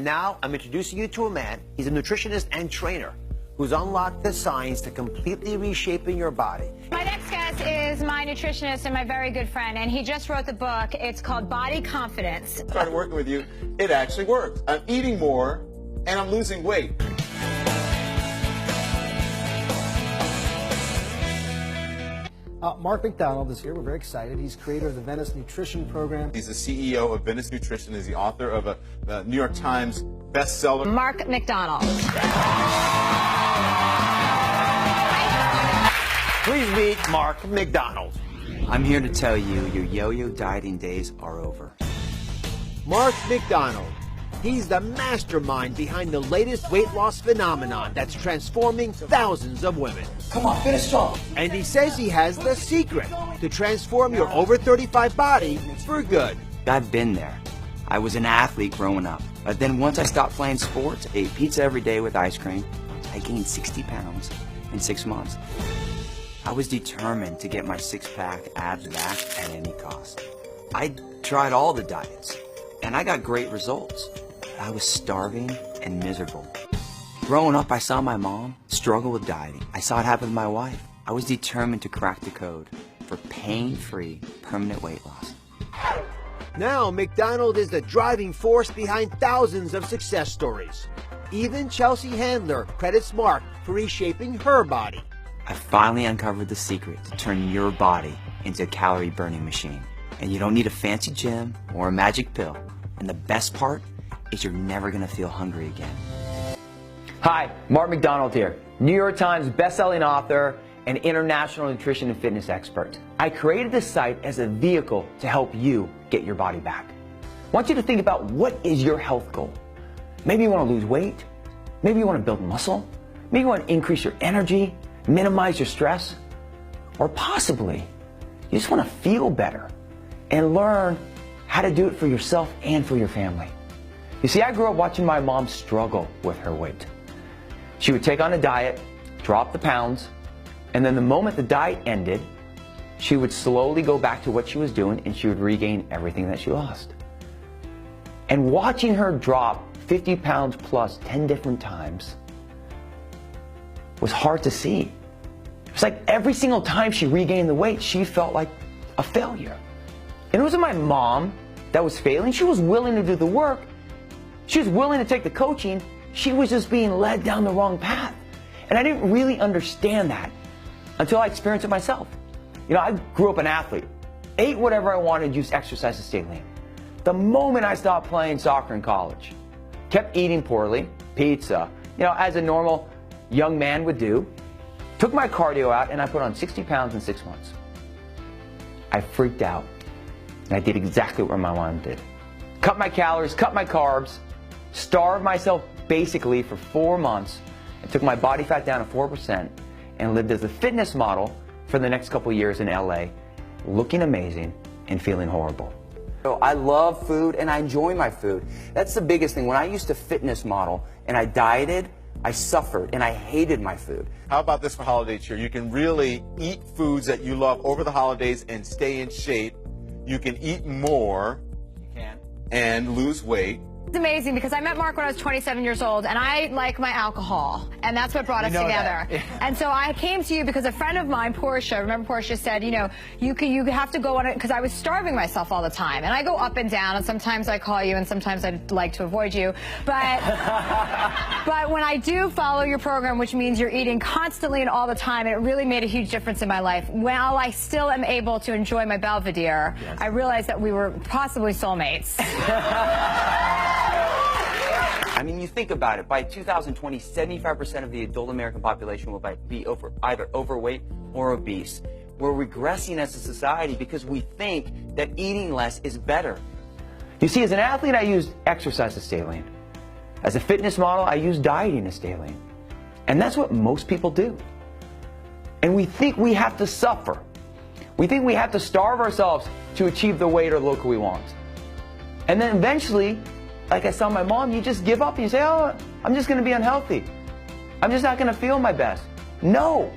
And now I'm introducing you to a man. He's a nutritionist and trainer who's unlocked the science to completely reshaping your body. My next guest is my nutritionist and my very good friend, and he just wrote the book. It's called Body Confidence. Started working with you, it actually works. I'm eating more and I'm losing weight. Mark Macdonald is here. We're very excited. He's creator of the Venice Nutrition Program. He's the CEO of Venice Nutrition. He's the author of a New York Times bestseller. Mark Macdonald. Please meet Mark Macdonald. I'm here to tell you your yo-yo dieting days are over. Mark Macdonald. He's the mastermind behind the latest weight loss phenomenon that's transforming thousands of women. Come on, finish strong. And he says he has the secret to transform your over 35 body for good. I've been there. I was an athlete growing up, but then once I stopped playing sports, ate pizza every day with ice cream, I gained 60 pounds in 6 months. I was determined to get my six-pack abs back at any cost. I tried all the diets, and I got great results. I was starving and miserable. Growing up, I saw my mom struggle with dieting. I saw it happen to my wife. I was determined to crack the code for pain-free, permanent weight loss. Now, Macdonald is the driving force behind thousands of success stories. Even Chelsea Handler credits Mark for reshaping her body. I finally uncovered the secret to turning your body into a calorie-burning machine. And you don't need a fancy gym or a magic pill. And the best part is you're never gonna feel hungry again. Hi, Mark Macdonald here, New York Times best-selling author and international nutrition and fitness expert. I created this site as a vehicle to help you get your body back. I want you to think about what is your health goal. Maybe you want to lose weight, maybe you want to build muscle, maybe you want to increase your energy, minimize your stress, or possibly you just want to feel better and learn how to do it for yourself and for your family. You see, I grew up watching my mom struggle with her weight. She would take on a diet, drop the pounds, and then the moment the diet ended, she would slowly go back to what she was doing and she would regain everything that she lost. And watching her drop 50 pounds plus 10 different times was hard to see. It was like every single time she regained the weight, she felt like a failure. And it wasn't my mom that was failing. She was willing to do the work. She was willing to take the coaching. She was just being led down the wrong path. And I didn't really understand that until I experienced it myself. You know, I grew up an athlete, ate whatever I wanted, used exercise to stay lean. The moment I stopped playing soccer in college, kept eating poorly, pizza, you know, as a normal young man would do, took my cardio out, and I put on 60 pounds in 6 months. I freaked out, and I did exactly what my mom did. Cut my calories, cut my carbs, starved myself basically for 4 months, and took my body fat down to 4%, and lived as a fitness model for the next couple years in LA, looking amazing and feeling horrible. So I love food and I enjoy my food. That's the biggest thing. When I used to fitness model and I dieted, I suffered and I hated my food. How about this for holiday cheer? You can really eat foods that you love over the holidays and stay in shape. You can eat more and lose weight. It's amazing because I met Mark when I was 27 years old, and I like my alcohol, and that's what brought us together. And so I came to you because a friend of mine, Portia, remember Portia said, you know, you have to go on it, because I was starving myself all the time, and I go up and down, and sometimes I call you, and sometimes I'd like to avoid you, but but when I do follow your program, which means you're eating constantly and all the time, it really made a huge difference in my life. While I still am able to enjoy my Belvedere, I realized that we were possibly soulmates. I mean, you think about it, by 2020, 75% of the adult American population will be either overweight or obese. We're regressing as a society because we think that eating less is better. You see, as an athlete, I used exercise to stay lean. As a fitness model, I used dieting to stay lean. And that's what most people do. And we think we have to suffer. We think we have to starve ourselves to achieve the weight or look we want. And then eventually, like I saw my mom, you just give up and you say, oh, I'm just going to be unhealthy. I'm just not going to feel my best. No,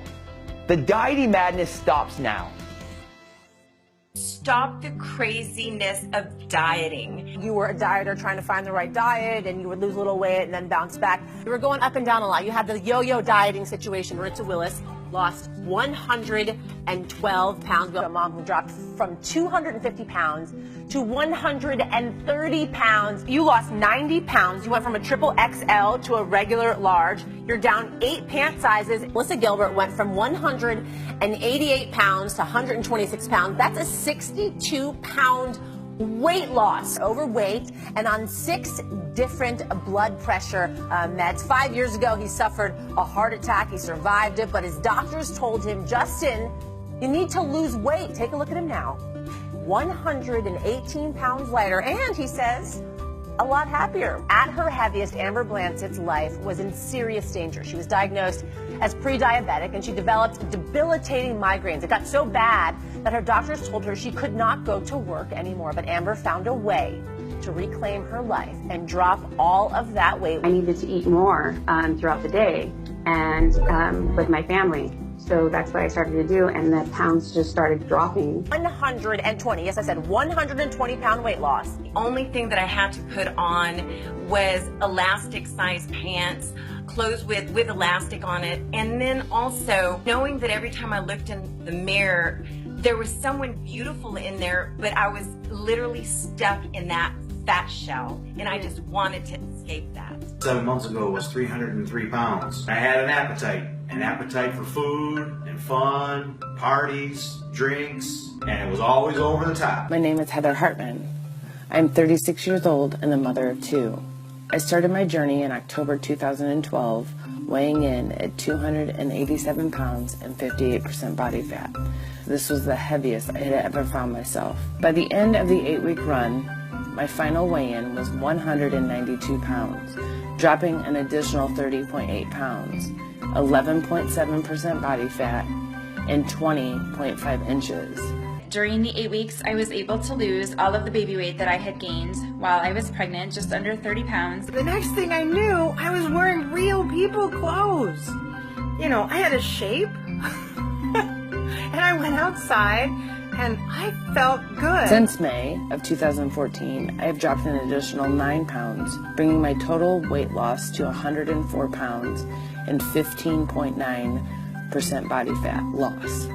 the dieting madness stops now. stop the craziness of dieting. You were a dieter trying to find the right diet, and you would lose a little weight and then bounce back. You were going up and down a lot. You had the yo-yo dieting situation. Maritza Willis lost 112 pounds. A mom who dropped from 250 pounds to 130 pounds. You lost 90 pounds. You went from a triple XL to a regular large. You're down 8 pant sizes. Melissa Gilbert went from 188 pounds to 126 pounds. That's a 62-pound weight loss. Overweight and on 6 different blood pressure meds. 5 years ago, he suffered a heart attack. He survived it, but his doctors told him, Justin, you need to lose weight. Take a look at him now. 118 pounds lighter, and he says, a lot happier. At her heaviest, Amber Blancett's life was in serious danger. She was diagnosed as pre-diabetic, and she developed debilitating migraines. It got so bad that her doctors told her she could not go to work anymore. But Amber found a way to reclaim her life and drop all of that weight. I needed to eat more throughout the day and with my family. So that's what I started to do, and the pounds just started dropping. 120, yes, I said 120-pound weight loss. The only thing that I had to put on was elastic size pants, clothes with elastic on it, and then also knowing that every time I looked in the mirror, there was someone beautiful in there, but I was literally stuck in that fat shell, and I just wanted to escape that. 7 months ago was 303 pounds. I had an appetite for food and fun, parties, drinks, and it was always over the top. My name is Heather Hartman. I'm 36 years old and the mother of 2. I started my journey in October 2012, weighing in at 287 pounds and 58% body fat. This was the heaviest I had ever found myself. By the end of the 8-week run, my final weigh-in was 192 pounds, dropping an additional 30.8 pounds, 11.7% body fat, and 20.5 inches. During the 8 weeks, I was able to lose all of the baby weight that I had gained while I was pregnant, just under 30 pounds. The next thing I knew, I was wearing real people clothes. You know, I had a shape, and I went outside, and I felt good. Since May of 2014, I have dropped an additional 9 pounds, bringing my total weight loss to 104 pounds and 15.9% body fat loss.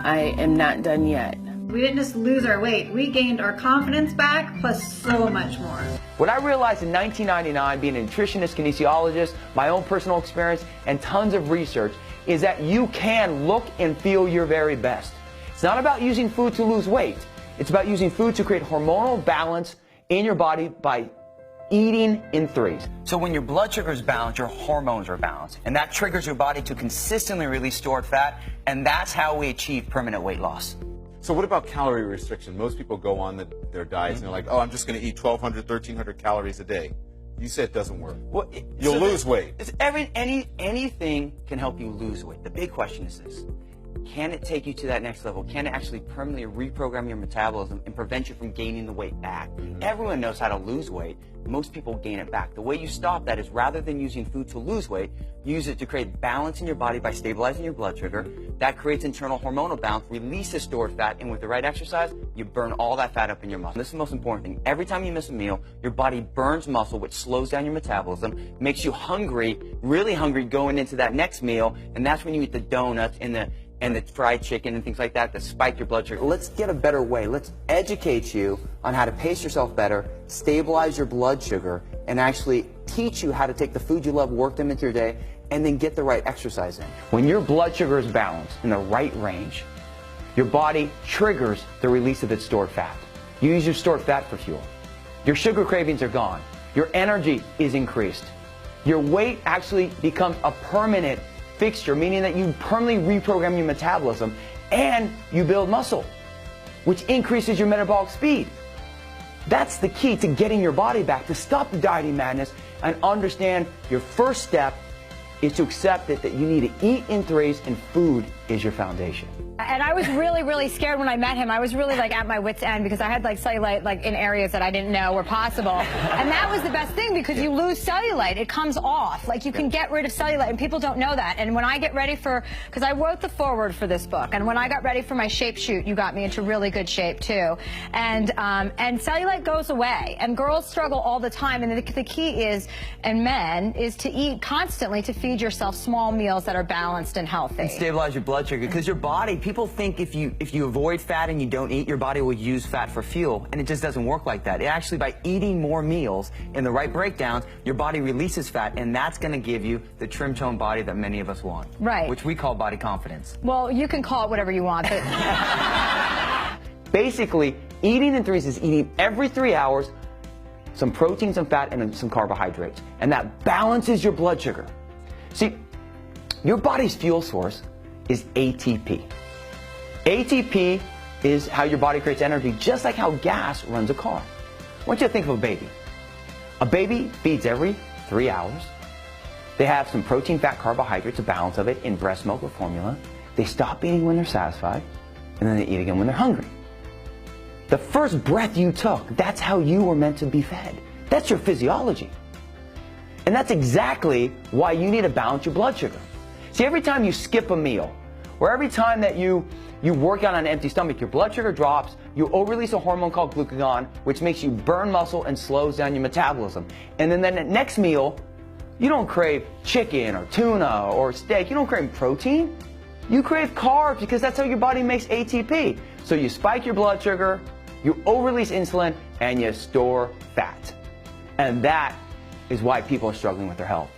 I am not done yet. We didn't just lose our weight, we gained our confidence back, plus so much more. What I realized in 1999, being a nutritionist, kinesiologist, my own personal experience, and tons of research, is that you can look and feel your very best. It's not about using food to lose weight. It's about using food to create hormonal balance in your body by eating in threes. So when your blood sugar is balanced, your hormones are balanced. And that triggers your body to consistently release stored fat. And that's how we achieve permanent weight loss. So what about calorie restriction? Most people go on their diets and they're like, oh, I'm just going to eat 1,200, 1,300 calories a day. You said it doesn't work. Well, You'll lose weight. Anything can help you lose weight. The big question is this. Can it take you to that next level? Can it actually permanently reprogram your metabolism and prevent you from gaining the weight back? Everyone knows how to lose weight. Most people gain it back. The way you stop that is rather than using food to lose weight, use it to create balance in your body by stabilizing your blood sugar. That creates internal hormonal balance, releases stored fat, and with the right exercise, you burn all that fat up in your muscle. This is the most important thing. Every time you miss a meal, your body burns muscle, which slows down your metabolism, makes you hungry, really hungry going into that next meal, and that's when you eat the donuts and the fried chicken and things like that that spike your blood sugar. Let's get a better way. Let's educate you on how to pace yourself better, stabilize your blood sugar, and actually teach you how to take the food you love, work them into your day, and then get the right exercise in. When your blood sugar is balanced in the right range, your body triggers the release of its stored fat. You use your stored fat for fuel. Your sugar cravings are gone. Your energy is increased. Your weight actually becomes a permanent fixture, meaning that you permanently reprogram your metabolism and you build muscle, which increases your metabolic speed. That's the key to getting your body back, to stop the dieting madness and understand your first step is to accept that you need to eat in threes and food is your foundation. And I was really, really scared when I met him. I was really like at my wit's end because I had like cellulite like in areas that I didn't know were possible. And that was the best thing because you lose cellulite. It comes off. Like you can get rid of cellulite and people don't know that. And when I get ready for, because I wrote the foreword for this book, and when I got ready for my shape shoot, you got me into really good shape too. And cellulite goes away. And girls struggle all the time. And the key is, and men, is to eat constantly to feed yourself small meals that are balanced and healthy. And stabilize your blood sugar because your body, people think if you avoid fat and you don't eat, your body will use fat for fuel, and it just doesn't work like that. It actually, by eating more meals in the right breakdowns, your body releases fat, and that's going to give you the trim tone body that many of us want. Right. Which we call body confidence. Well, you can call it whatever you want. But basically, eating in threes is eating every 3 hours some protein, some fat, and some carbohydrates, and that balances your blood sugar. See, your body's fuel source is ATP. ATP is how your body creates energy, just like how gas runs a car. I want you to think of a baby. A baby feeds every 3 hours. They have some protein, fat, carbohydrates, a balance of it in breast milk or formula. They stop eating when they're satisfied, and then they eat again when they're hungry. The first breath you took, that's how you were meant to be fed. That's your physiology. And that's exactly why you need to balance your blood sugar. See, every time you skip a meal, or every time that you work out on an empty stomach, your blood sugar drops, you over-release a hormone called glucagon, which makes you burn muscle and slows down your metabolism. And then the next meal, you don't crave chicken or tuna or steak. You don't crave protein. You crave carbs because that's how your body makes ATP. So you spike your blood sugar, you over-release insulin, and you store fat. And that is why people are struggling with their health.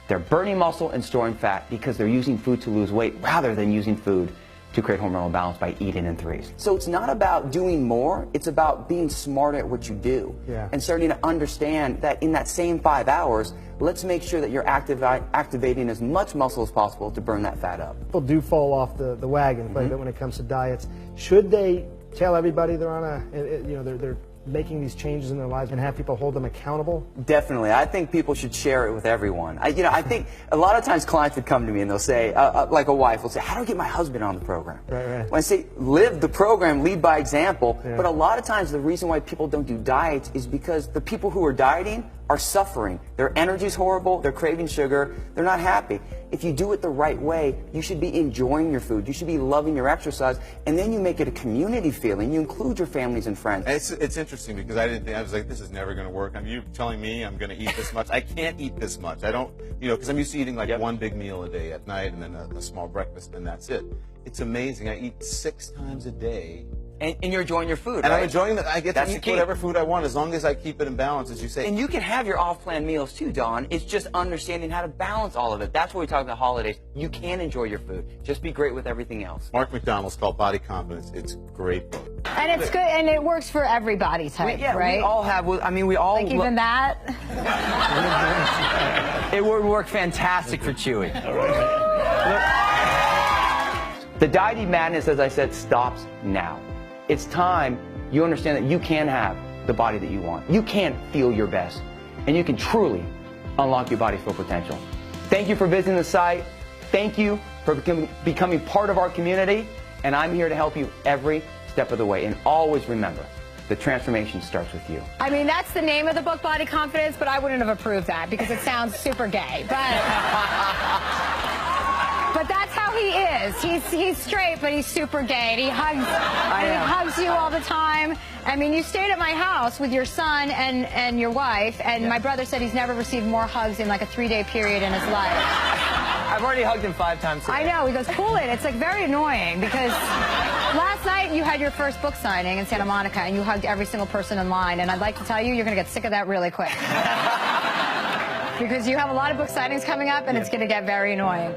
They're burning muscle and storing fat because they're using food to lose weight rather than using food to create hormonal balance by eating in threes. So it's not about doing more, it's about being smart at what you do. And starting to understand that in that same 5 hours, let's make sure that you're activating as much muscle as possible to burn that fat up. People do fall off the wagon quite a bit when it comes to diets. Should they tell everybody they're on they're making these changes in their lives and have people hold them accountable? Definitely. I think people should share it with everyone. I think a lot of times clients would come to me and they'll say, like a wife will say, how do I get my husband on the program? When I say, live the program, lead by example. But a lot of times the reason why people don't do diets is because the people who are dieting are suffering. Their energy's horrible, they're craving sugar, they're not happy. If you do it the right way, you should be enjoying your food, you should be loving your exercise, and then you make it a community feeling. You include your families and friends. It's interesting because I was like, this is never going to work. I mean, you telling me I'm going to eat this much. I can't eat this much. I don't, because I'm used to eating like one big meal a day at night and then a small breakfast, and that's it. It's amazing. I eat 6 times a day. And you're enjoying your food, and right? I'm enjoying that. I get to eat whatever food I want as long as I keep it in balance, as you say. And you can have your off-plan meals too, Dawn. It's just understanding how to balance all of it. That's what we talk about holidays. You can enjoy your food. Just be great with everything else. Mark Macdonald's called Body Confidence. It's a great book. And it's good, and it works for every body type, right? We all have, we all... Like even that? It would work fantastic for Chewy. The dieting madness, as I said, stops now. It's time you understand that you can have the body that you want. You can feel your best, and you can truly unlock your body's full potential. Thank you for visiting the site. Thank you for becoming part of our community, and I'm here to help you every step of the way. And always remember, the transformation starts with you. I mean, that's the name of the book, Body Confidence, but I wouldn't have approved that because it sounds super gay. But that's how he is. He's straight, but he's super gay. And he hugs you all the time. I mean, you stayed at my house with your son and your wife, and my brother said he's never received more hugs in like a 3-day period in his life. I've already hugged him 5 times today. I know. He goes, cool it. It's like very annoying because last night you had your first book signing in Santa Monica, and you hugged every single person in line. And I'd like to tell you, you're going to get sick of that really quick. Because you have a lot of book signings coming up, and it's going to get very annoying.